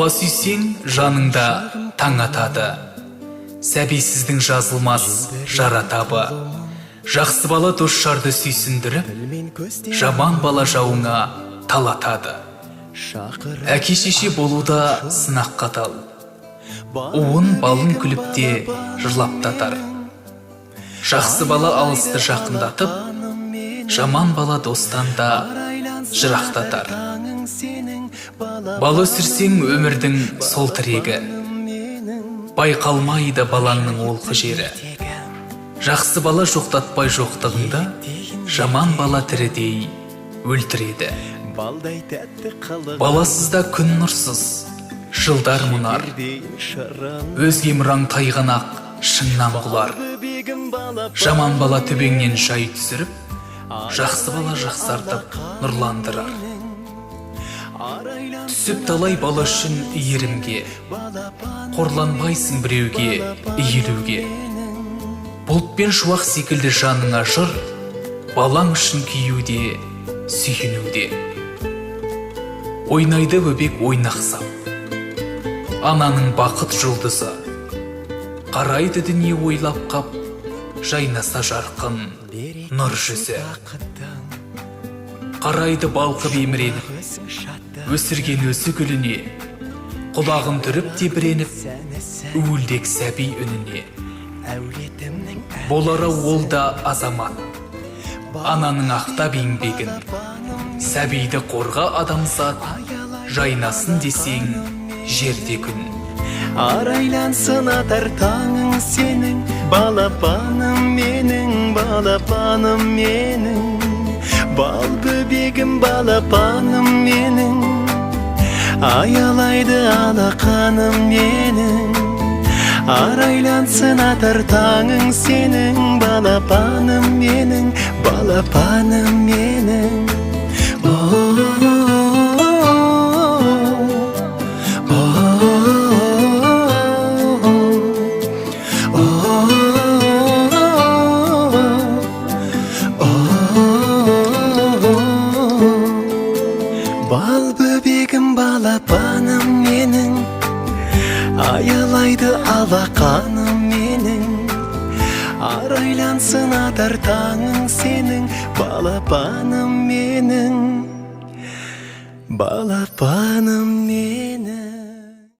Бала сүйсең, жаныңда таң атады. Сәби сіздің жазылмас жаратабы. Жақсы бала дос-жарды сүйсіндіріп, жаман бала жауыңа талатады. Әке-шеше болуда сынақ қатал. Уын балын күліпте жырлаптатар. Жақсы бала алысты жақындатып, жаман бала достан да жырақтатар. Бала өсірсең өмірдің сол тірегі, байқалмайды балаңның олқы жері. Жақсы бала жоқтатпай жоқтығыңды, жаман бала тірідей өлтіреді. Баласызда күн нұрсыз, жылдар мұнар, өзге мұраң тайғанақ шыңнан құлар. Жаман бала төбеңнен жай түсіріп, жақсы бала жақсартып нұрландырар. Түсіп талай бала үшін иірімге, қорланбайсың біреуге, иілуге. Бұлтпен шуақ секілді жаныңа жыр, балаң үшін күйеуде, сүйінуде. Ойнайды бөбек ойнақсап, ананың бақыт жұлдызы. Қарайды дүние ойлап қап, жайнаса жарқын нұр жүзі. Қарайды балқып еміреніп, өсірген өзі гүліне, құлағын түріп тебіреніп, уілдек сәби үніне. Болары ол да азамат, ананың ақтап еңбегін, сәбиді қорға адамзат, жайнасын десең жерде күн. Арайлансын атар таңың сенің, балапаным менің, балапаным менің. Бал бөбегім, балапаным менің, аялайды алақаным менің. Арайлансын атар таңың сенің, балапаным менің, балапаным менің. Бал бөбегім, балапаным менің, аялайды алақаным менің. Арайлансын атар таңың сенің, балапаным менің, балапаным менің.